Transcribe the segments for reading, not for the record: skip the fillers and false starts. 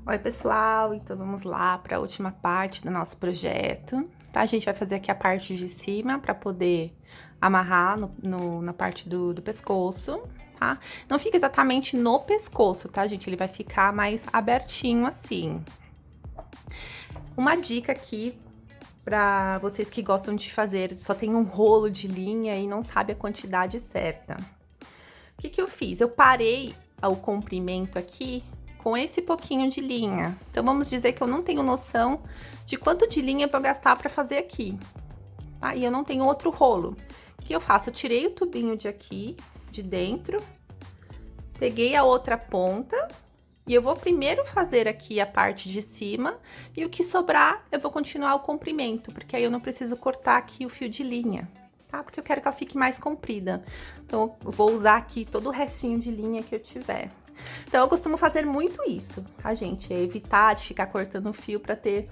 Oi, pessoal! Então vamos lá para a última parte do nosso projeto, tá? A gente vai fazer aqui a parte de cima para poder amarrar na parte do pescoço, tá? Não fica exatamente no pescoço, tá, gente? Ele vai ficar mais abertinho assim. Uma dica aqui para vocês que gostam de fazer, só tem um rolo de linha e não sabe a quantidade certa. O que eu fiz? Eu parei o comprimento aqui com esse pouquinho de linha. Então, vamos dizer que eu não tenho noção de quanto de linha eu vou gastar para fazer aqui. Tá? E eu não tenho outro rolo. O que eu faço? Eu tirei o tubinho de aqui, de dentro, peguei a outra ponta e eu vou primeiro fazer aqui a parte de cima e o que sobrar eu vou continuar o comprimento, porque aí eu não preciso cortar aqui o fio de linha, tá? Porque eu quero que ela fique mais comprida. Então, eu vou usar aqui todo o restinho de linha que eu tiver. Então, eu costumo fazer muito isso, tá, gente? É evitar de ficar cortando fio para ter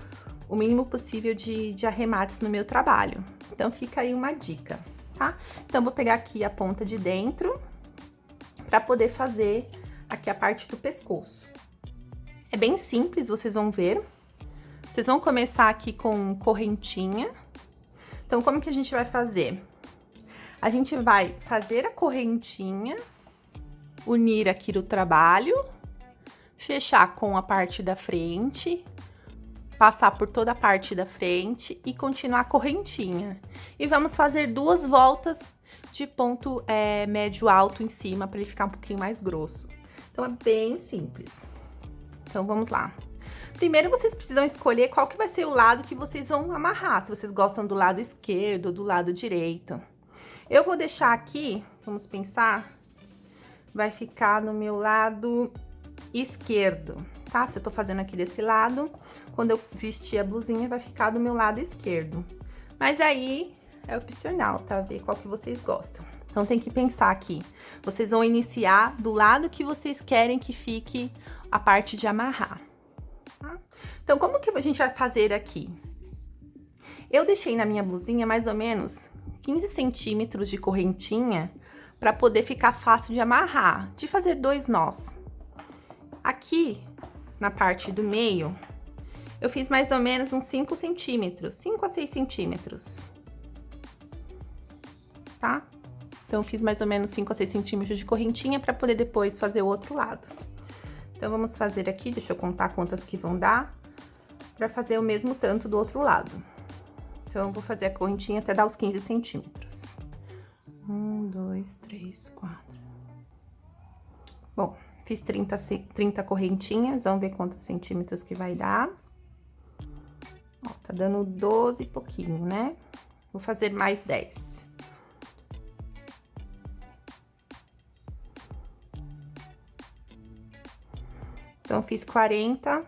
o mínimo possível de arremates no meu trabalho. Então, fica aí uma dica, tá? Então, eu vou pegar aqui a ponta de dentro para poder fazer aqui a parte do pescoço. É bem simples, vocês vão ver. Vocês vão começar aqui com correntinha. Então, como que a gente vai fazer? A gente vai fazer a correntinha, unir aqui no trabalho, fechar com a parte da frente, passar por toda a parte da frente e continuar a correntinha. E vamos fazer 2 voltas de ponto médio alto em cima, para ele ficar um pouquinho mais grosso. Então, é bem simples. Então, vamos lá. Primeiro, vocês precisam escolher qual que vai ser o lado que vocês vão amarrar, se vocês gostam do lado esquerdo ou do lado direito. Eu vou deixar aqui, vamos pensar, vai ficar no meu lado esquerdo, tá? Se eu tô fazendo aqui desse lado, quando eu vestir a blusinha, vai ficar do meu lado esquerdo. Mas aí, é opcional, tá? Ver qual que vocês gostam. Então, tem que pensar aqui. Vocês vão iniciar do lado que vocês querem que fique a parte de amarrar, tá? Então, como que a gente vai fazer aqui? Eu deixei na minha blusinha mais ou menos 15 centímetros de correntinha para poder ficar fácil de amarrar, de fazer 2 nós. Aqui, na parte do meio, eu fiz mais ou menos uns 5 centímetros, 5 a 6 centímetros, tá? Então, eu fiz mais ou menos 5 a 6 centímetros de correntinha para poder depois fazer o outro lado. Então, vamos fazer aqui, deixa eu contar quantas que vão dar, para fazer o mesmo tanto do outro lado. Então, eu vou fazer a correntinha até dar os 15 centímetros. 1, 2, 3, 4. Bom, fiz 30 correntinhas, vamos ver quantos centímetros que vai dar. Ó, tá dando 12 e pouquinho, né? Vou fazer mais 10. Então, fiz 40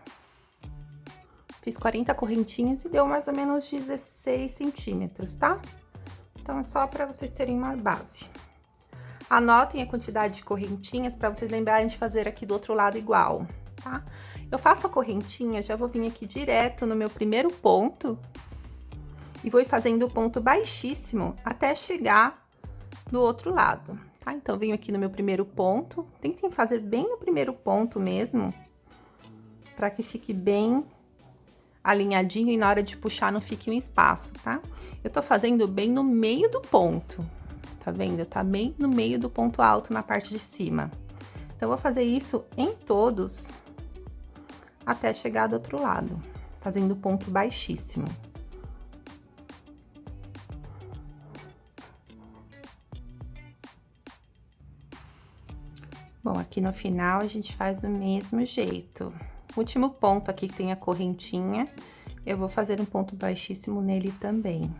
correntinhas e deu mais ou menos 16 centímetros, tá? Então, é só para vocês terem uma base. Anotem a quantidade de correntinhas para vocês lembrarem de fazer aqui do outro lado igual, tá? Eu faço a correntinha, já vou vir aqui direto no meu primeiro ponto e vou fazendo o ponto baixíssimo até chegar do outro lado, tá? Então, venho aqui no meu primeiro ponto, tentem fazer bem no primeiro ponto mesmo, para que fique bem alinhadinho e na hora de puxar não fique um espaço, tá? Eu tô fazendo bem no meio do ponto, tá vendo? Tá bem no meio do ponto alto na parte de cima. Então, eu vou fazer isso em todos até chegar do outro lado, fazendo ponto baixíssimo. Bom, aqui no final a gente faz do mesmo jeito. Último ponto aqui que tem a correntinha, eu vou fazer um ponto baixíssimo nele também,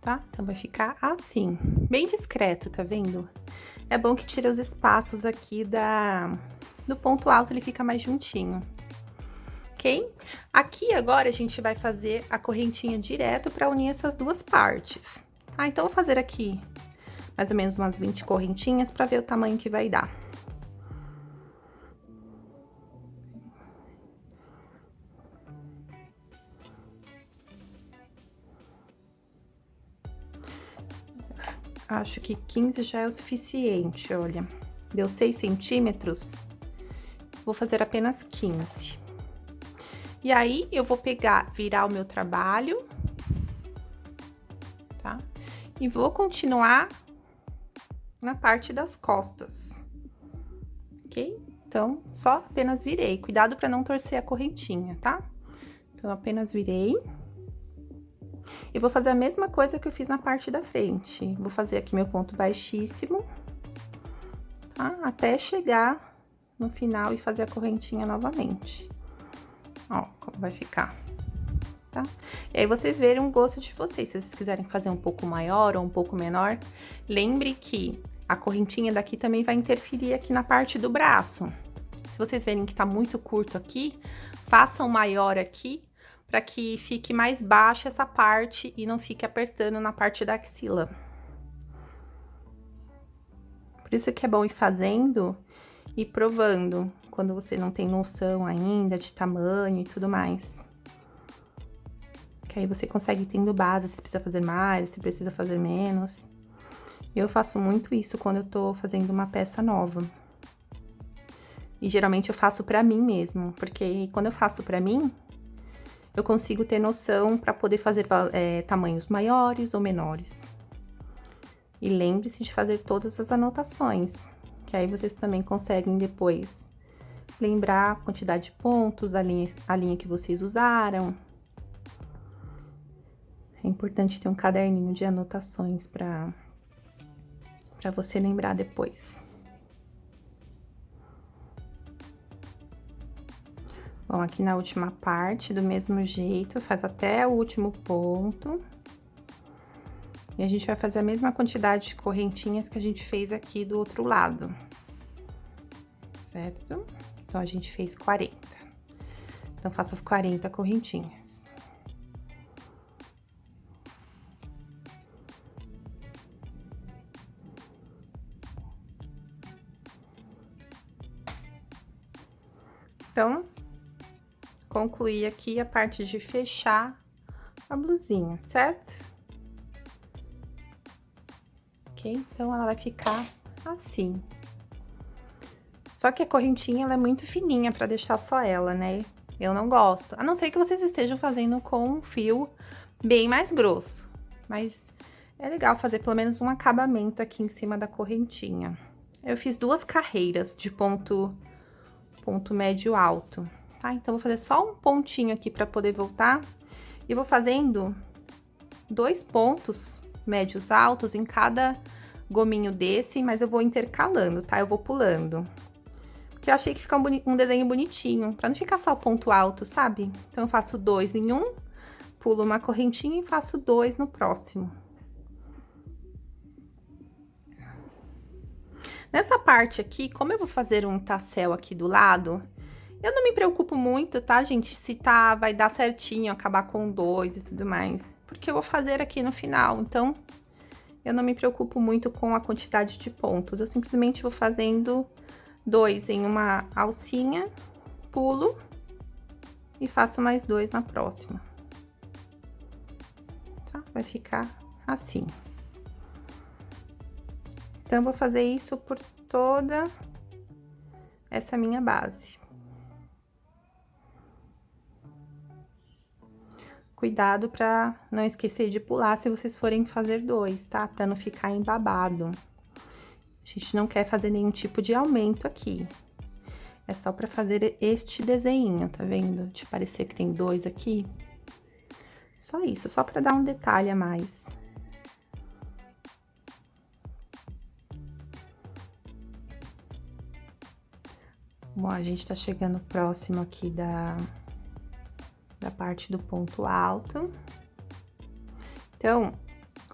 tá? Então, vai ficar assim, bem discreto, tá vendo? É bom que tira os espaços aqui do ponto alto, ele fica mais juntinho, ok? Aqui agora a gente vai fazer a correntinha direto para unir essas duas partes, tá? Então, eu vou fazer aqui mais ou menos umas 20 correntinhas para ver o tamanho que vai dar. Acho que 15 já é o suficiente, olha. Deu 6 centímetros. vou fazer apenas 15. E aí, eu vou virar o meu trabalho, tá? E vou continuar na parte das costas, ok? Então, só apenas virei. Cuidado para não torcer a correntinha, tá? Então, apenas virei. E vou fazer a mesma coisa que eu fiz na parte da frente. Vou fazer aqui meu ponto baixíssimo, tá? Até chegar no final e fazer a correntinha novamente. Ó, como vai ficar, tá? E aí, vocês verem o gosto de vocês. Se vocês quiserem fazer um pouco maior ou um pouco menor, lembre que a correntinha daqui também vai interferir aqui na parte do braço. Se vocês verem que tá muito curto aqui, façam maior aqui, para que fique mais baixa essa parte e não fique apertando na parte da axila. Por isso que é bom ir fazendo e provando, quando você não tem noção ainda de tamanho e tudo mais. Que aí você consegue tendo base, se precisa fazer mais, se precisa fazer menos. Eu faço muito isso quando eu tô fazendo uma peça nova. E geralmente eu faço pra mim mesmo, porque quando eu faço pra mim, eu consigo ter noção para poder fazer tamanhos maiores ou menores. E lembre-se de fazer todas as anotações, que aí vocês também conseguem depois lembrar a quantidade de pontos, a linha que vocês usaram. É importante ter um caderninho de anotações para você lembrar depois. Bom, aqui na última parte, do mesmo jeito, faz até o último ponto. E a gente vai fazer a mesma quantidade de correntinhas que a gente fez aqui do outro lado. Certo? Então, a gente fez 40. Então, faça as 40 correntinhas. Então, concluí aqui a parte de fechar a blusinha, certo? Ok? Então, ela vai ficar assim. Só que a correntinha, ela é muito fininha pra deixar só ela, né? Eu não gosto. A não ser que vocês estejam fazendo com um fio bem mais grosso. Mas é legal fazer pelo menos um acabamento aqui em cima da correntinha. Eu fiz 2 carreiras de ponto médio alto, tá? Então, vou fazer só um pontinho aqui pra poder voltar. E vou fazendo 2 pontos médios altos em cada gominho desse, mas eu vou intercalando, tá? Eu vou pulando. Porque eu achei que fica um desenho bonitinho, pra não ficar só ponto alto, sabe? Então, eu faço 2 em um, pulo uma correntinha e faço 2 no próximo. Nessa parte aqui, como eu vou fazer um tassel aqui do lado, eu não me preocupo muito, tá, gente? Se vai dar certinho, acabar com 2 e tudo mais. Porque eu vou fazer aqui no final, então, eu não me preocupo muito com a quantidade de pontos. Eu simplesmente vou fazendo 2 em uma alcinha, pulo e faço mais 2 na próxima. Tá? Vai ficar assim. Então, eu vou fazer isso por toda essa minha base. Cuidado pra não esquecer de pular se vocês forem fazer 2, tá? Pra não ficar embabado. A gente não quer fazer nenhum tipo de aumento aqui. É só pra fazer este desenho, tá vendo? De parecer que tem 2 aqui. Só isso, só pra dar um detalhe a mais. Bom, a gente tá chegando próximo aqui da parte do ponto alto. Então,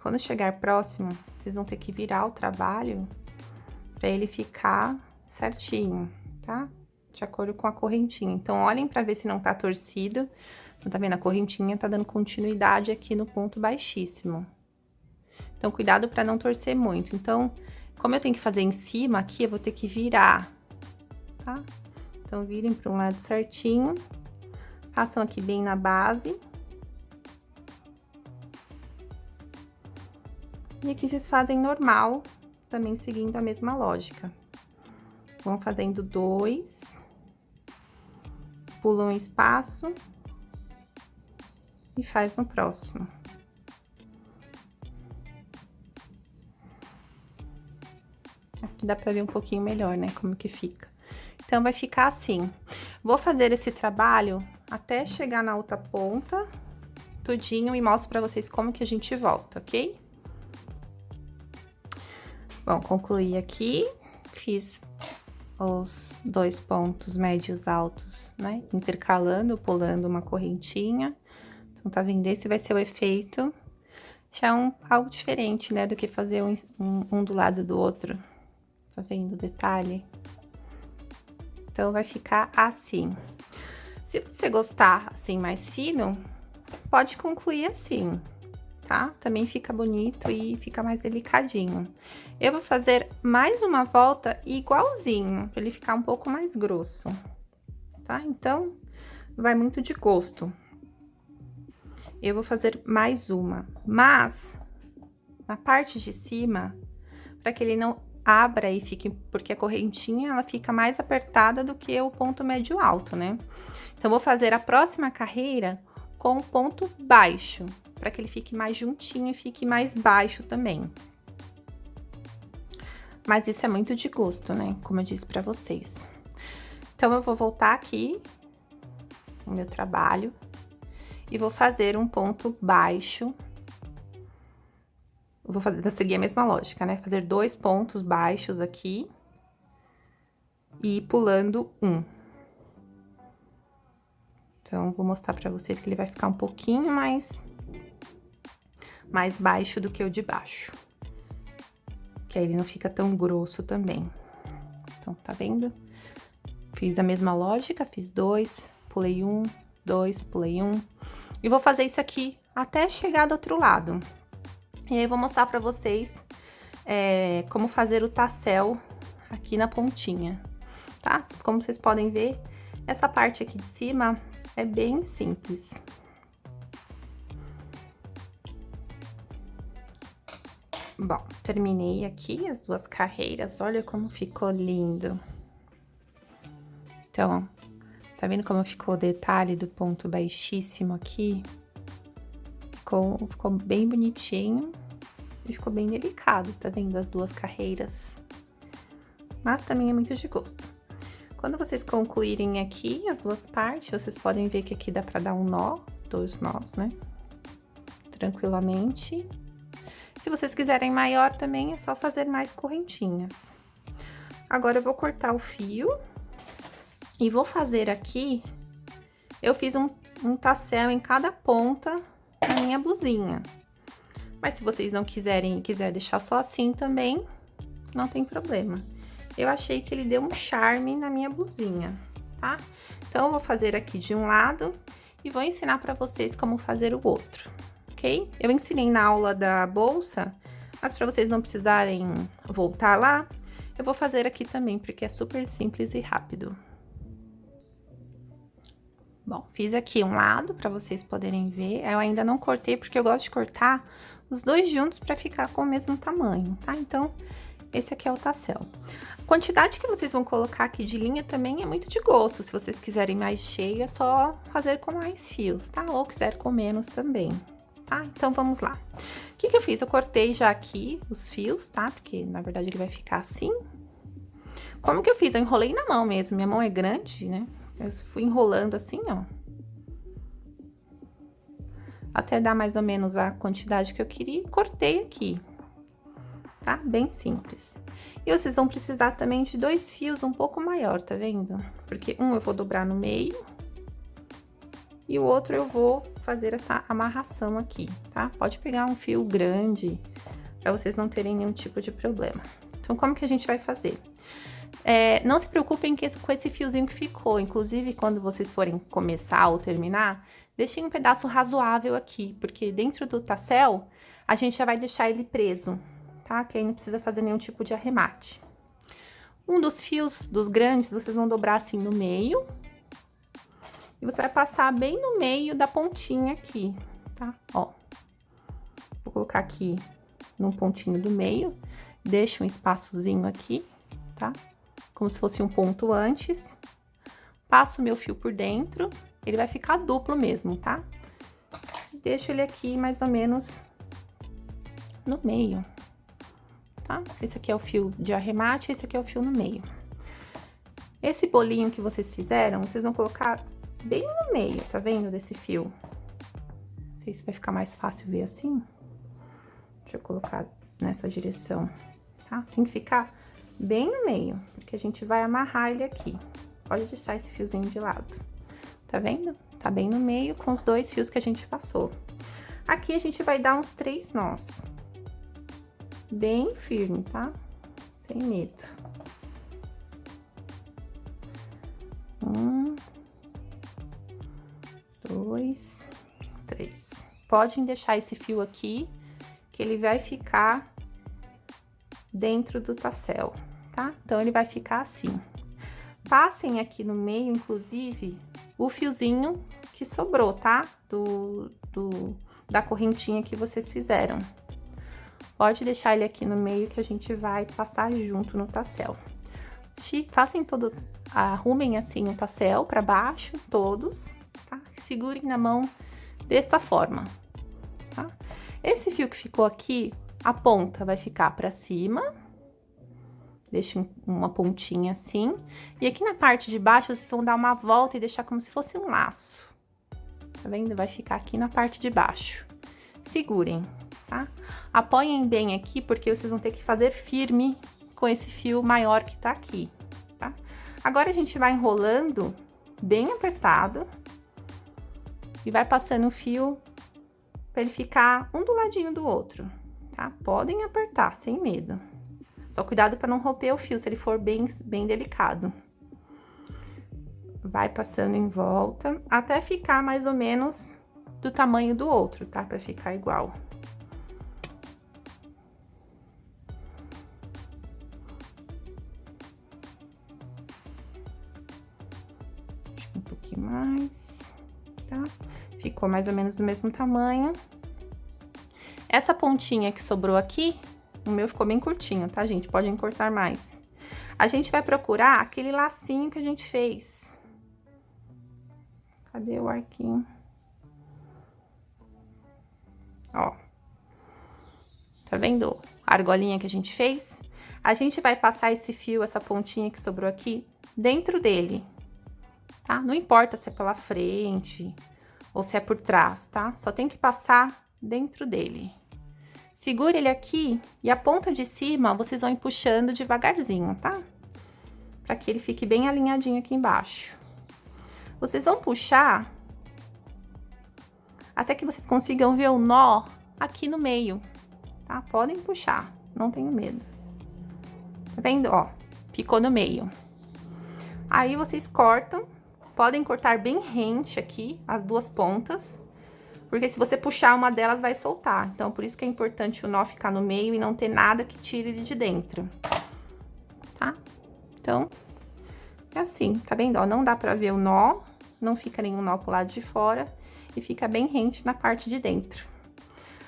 quando chegar próximo, vocês vão ter que virar o trabalho pra ele ficar certinho, tá? De acordo com a correntinha. Então, olhem pra ver se não tá torcido. Então, tá vendo? A correntinha tá dando continuidade aqui no ponto baixíssimo. Então, cuidado pra não torcer muito. Então, como eu tenho que fazer em cima aqui, eu vou ter que virar, tá? Então, virem para um lado certinho, façam aqui bem na base. E aqui vocês fazem normal, também seguindo a mesma lógica. Vão fazendo 2 pula um espaço e faz no próximo. Aqui dá pra ver um pouquinho melhor, né, como que fica. Então, vai ficar assim. Vou fazer esse trabalho até chegar na outra ponta, tudinho, e mostro pra vocês como que a gente volta, ok? Bom, concluí aqui, fiz os 2 pontos médios altos, né, intercalando, pulando uma correntinha. Então, tá vendo? Esse vai ser o efeito. Já é algo diferente, né, do que fazer um do lado do outro. Tá vendo o detalhe? Então, vai ficar assim. Se você gostar, assim, mais fino, pode concluir assim, tá? Também fica bonito e fica mais delicadinho. Eu vou fazer mais uma volta igualzinho, pra ele ficar um pouco mais grosso, tá? Então, vai muito de gosto. Eu vou fazer mais uma, mas na parte de cima, para que ele não abra e fique, porque a correntinha ela fica mais apertada do que o ponto médio alto, né? Então, vou fazer a próxima carreira com o ponto baixo, para que ele fique mais juntinho e fique mais baixo também. Mas isso é muito de gosto, né? Como eu disse para vocês. Então, eu vou voltar aqui no meu trabalho e vou fazer um ponto baixo. Vou seguir a mesma lógica, né? Fazer 2 pontos baixos aqui e ir pulando um. Então, vou mostrar pra vocês que ele vai ficar um pouquinho mais baixo do que o de baixo. Que aí ele não fica tão grosso também. Então, tá vendo? Fiz a mesma lógica, fiz 2, pulei 1, 2, pulei 1. E vou fazer isso aqui até chegar do outro lado. E aí, eu vou mostrar pra vocês como fazer o tassel aqui na pontinha, tá? Como vocês podem ver, essa parte aqui de cima é bem simples. Bom, terminei aqui as 2 carreiras, olha como ficou lindo. Então, tá vendo como ficou o detalhe do ponto baixíssimo aqui? Ficou bem bonitinho e ficou bem delicado, tá vendo? As 2 carreiras. Mas também é muito de gosto. Quando vocês concluírem aqui as 2 partes, vocês podem ver que aqui dá pra dar um nó, 2 nós, né? Tranquilamente. Se vocês quiserem maior também, é só fazer mais correntinhas. Agora, eu vou cortar o fio e vou fazer aqui, eu fiz um tassel em cada ponta da minha blusinha. Mas se vocês não quiserem deixar só assim também, não tem problema. Eu achei que ele deu um charme na minha blusinha, tá? Então, eu vou fazer aqui de um lado e vou ensinar pra vocês como fazer o outro, ok? Eu ensinei na aula da bolsa, mas pra vocês não precisarem voltar lá, eu vou fazer aqui também, porque é super simples e rápido. Bom, fiz aqui um lado pra vocês poderem ver. Eu ainda não cortei, porque eu gosto de cortar os 2 juntos pra ficar com o mesmo tamanho, tá? Então, esse aqui é o tassel. A quantidade que vocês vão colocar aqui de linha também é muito de gosto. Se vocês quiserem mais cheio, é só fazer com mais fios, tá? Ou quiser com menos também, tá? Então, vamos lá. O que que eu fiz? Eu cortei já aqui os fios, tá? Porque, na verdade, ele vai ficar assim. Como que eu fiz? Eu enrolei na mão mesmo. Minha mão é grande, né? Eu fui enrolando assim, ó. Até dar mais ou menos a quantidade que eu queria e cortei aqui, tá? Bem simples. E vocês vão precisar também de 2 fios um pouco maior, tá vendo? Porque um eu vou dobrar no meio e o outro eu vou fazer essa amarração aqui, tá? Pode pegar um fio grande pra vocês não terem nenhum tipo de problema. Então, como que a gente vai fazer? Não se preocupem com esse fiozinho que ficou. Inclusive, quando vocês forem começar ou terminar, deixem um pedaço razoável aqui, porque dentro do tassel, a gente já vai deixar ele preso, tá? Que aí não precisa fazer nenhum tipo de arremate. Um dos fios, dos grandes, vocês vão dobrar assim no meio. E você vai passar bem no meio da pontinha aqui, tá? Ó. Vou colocar aqui num pontinho do meio. Deixa um espaçozinho aqui, tá? Como se fosse um ponto antes. passo o meu fio por dentro, ele vai ficar duplo mesmo, tá? Deixo ele aqui mais ou menos no meio, tá? Esse aqui é o fio de arremate, esse aqui é o fio no meio. Esse bolinho que vocês fizeram, vocês vão colocar bem no meio, tá vendo, desse fio? Não sei se vai ficar mais fácil ver assim. Deixa eu colocar nessa direção, tá? Tem que ficar bem no meio, porque a gente vai amarrar ele aqui. Pode deixar esse fiozinho de lado, tá vendo? Tá bem no meio com os dois fios que a gente passou. Aqui a gente vai dar uns 3 nós. Bem firme, tá? Sem medo. 1, 2, 3. Podem deixar esse fio aqui, que ele vai ficar dentro do tassel, tá? Então, ele vai ficar assim. Passem aqui no meio, inclusive, o fiozinho que sobrou, tá? Da correntinha que vocês fizeram. Pode deixar ele aqui no meio que a gente vai passar junto no tassel. Façam todo, arrumem assim o tassel para baixo, todos, tá? Segurem na mão dessa forma, tá? Esse fio que ficou aqui, a ponta vai ficar para cima. Deixa uma pontinha assim. E aqui na parte de baixo, vocês vão dar uma volta e deixar como se fosse um laço. Tá vendo? Vai ficar aqui na parte de baixo. Segurem, tá? Apoiem bem aqui, porque vocês vão ter que fazer firme com esse fio maior que tá aqui, tá? Agora, a gente vai enrolando bem apertado e vai passando o fio pra ele ficar um do ladinho do outro, tá? Podem apertar, sem medo. Só cuidado para não romper o fio, se ele for bem delicado. Vai passando em volta, até ficar mais ou menos do tamanho do outro, tá? Para ficar igual. Um pouquinho mais, tá? Ficou mais ou menos do mesmo tamanho. Essa pontinha que sobrou aqui, o meu ficou bem curtinho, tá, gente? Podem cortar mais. A gente vai procurar aquele lacinho que a gente fez. Cadê o arquinho? Ó. Tá vendo a argolinha que a gente fez? A gente vai passar esse fio, essa pontinha que sobrou aqui, dentro dele, tá? Não importa se é pela frente ou se é por trás, tá? Só tem que passar dentro dele. Segure ele aqui e a ponta de cima vocês vão ir puxando devagarzinho, tá? Pra que ele fique bem alinhadinho aqui embaixo. Vocês vão puxar até que vocês consigam ver o nó aqui no meio, tá? Podem puxar, não tenho medo. Tá vendo? Ó, ficou no meio. Aí vocês cortam, podem cortar bem rente aqui, as duas pontas. Porque se você puxar uma delas, vai soltar. Então, por isso que é importante o nó ficar no meio e não ter nada que tire ele de dentro. Tá? Então, é assim, tá vendo? Ó, não dá pra ver o nó, não fica nenhum nó pro lado de fora e fica bem rente na parte de dentro.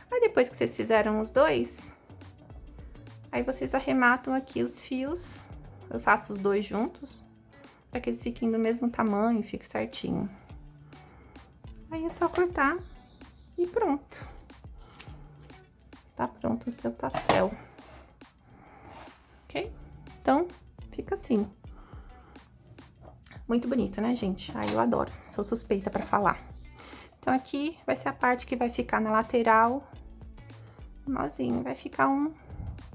Aí, depois que vocês fizeram os dois, aí vocês arrematam aqui os fios. Eu faço os dois juntos, pra que eles fiquem do mesmo tamanho, fique certinho. Aí é só cortar. E pronto. Tá pronto o seu tassel. Ok? Então, fica assim. Muito bonito, né, gente? Ai, eu adoro. Sou suspeita pra falar. Então, aqui vai ser a parte que vai ficar na lateral. O nozinho. Vai ficar um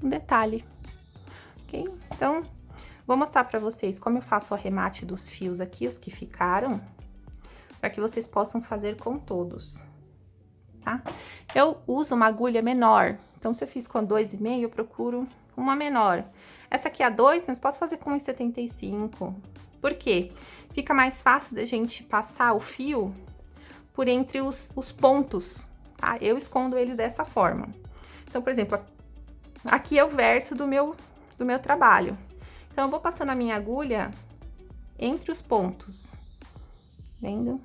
detalhe. Ok? Então, vou mostrar pra vocês como eu faço o arremate dos fios aqui, os que ficaram. Pra que vocês possam fazer com todos. Tá? Eu uso uma agulha menor, então se eu fiz com 2,5, eu procuro uma menor. Essa aqui é a 2, mas posso fazer com 1,75. Por quê? Fica mais fácil da gente passar o fio por entre os pontos, tá? Eu escondo eles dessa forma. Então, por exemplo, aqui é o verso do meu trabalho. Então, eu vou passando a minha agulha entre os pontos, vendo?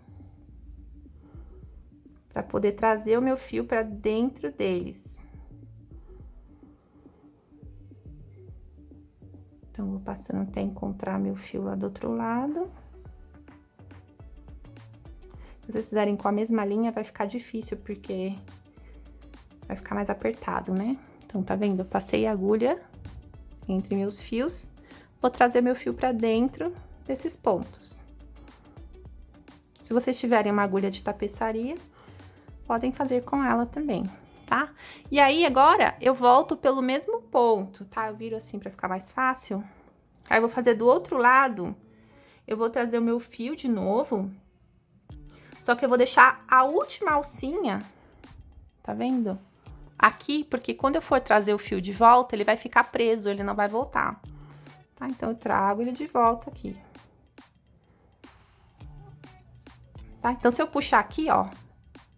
Para poder trazer o meu fio para dentro deles. Então, vou passando até encontrar meu fio lá do outro lado. Se vocês fizerem com a mesma linha, vai ficar difícil, porque vai ficar mais apertado, né? Então, tá vendo? Eu passei a agulha entre meus fios, vou trazer meu fio pra dentro desses pontos. Se vocês tiverem uma agulha de tapeçaria, podem fazer com ela também, tá? E aí, agora, eu volto pelo mesmo ponto, tá? Eu viro assim pra ficar mais fácil. Aí, eu vou fazer do outro lado, eu vou trazer o meu fio de novo, só que eu vou deixar a última alcinha, tá vendo? Aqui, porque quando eu for trazer o fio de volta, ele vai ficar preso, ele não vai voltar, tá? Então, eu trago ele de volta aqui. Tá? Então, se eu puxar aqui, ó,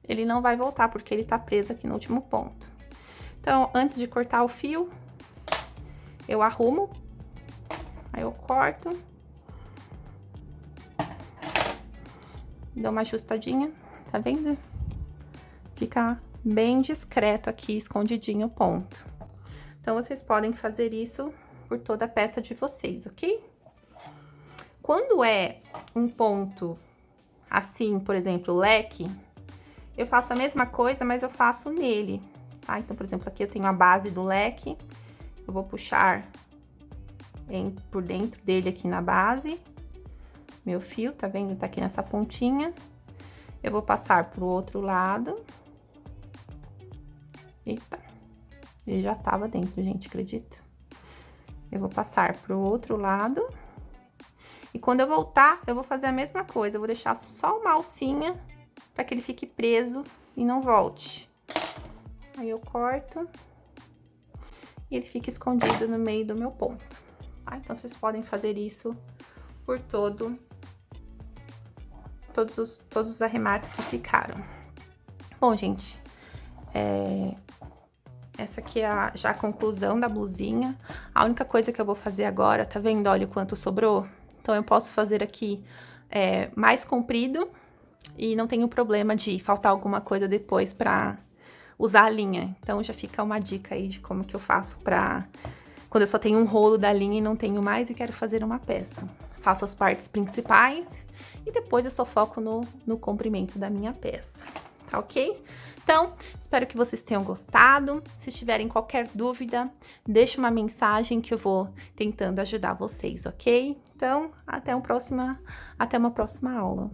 ele não vai voltar, porque ele tá preso aqui no último ponto. Então, antes de cortar o fio, eu arrumo, aí eu corto, dou uma ajustadinha, tá vendo? Fica bem discreto aqui, escondidinho o ponto. Então, vocês podem fazer isso por toda a peça de vocês, ok? Quando é um ponto assim, por exemplo, leque, eu faço a mesma coisa, mas eu faço nele, tá? Então, por exemplo, aqui eu tenho a base do leque, eu vou puxar por dentro dele aqui na base, meu fio, tá vendo? Tá aqui nessa pontinha. Eu vou passar pro outro lado. Eita, ele já tava dentro, gente, acredita? Eu vou passar pro outro lado. E quando eu voltar, eu vou fazer a mesma coisa. Eu vou deixar só uma alcinha para que ele fique preso e não volte. Aí eu corto e ele fica escondido no meio do meu ponto. Tá? Então, vocês podem fazer isso por todos os arremates que ficaram. Bom, gente, essa aqui é já a conclusão da blusinha. A única coisa que eu vou fazer agora, tá vendo? Olha o quanto sobrou. Então, eu posso fazer aqui mais comprido e não tenho problema de faltar alguma coisa depois pra usar a linha. Então, já fica uma dica aí de como que eu faço pra... Quando eu só tenho um rolo da linha e não tenho mais e quero fazer uma peça. Faço as partes principais e depois eu só foco no comprimento da minha peça, tá ok? Então, espero que vocês tenham gostado. Se tiverem qualquer dúvida, deixe uma mensagem que eu vou tentando ajudar vocês, ok? Então, até uma próxima aula.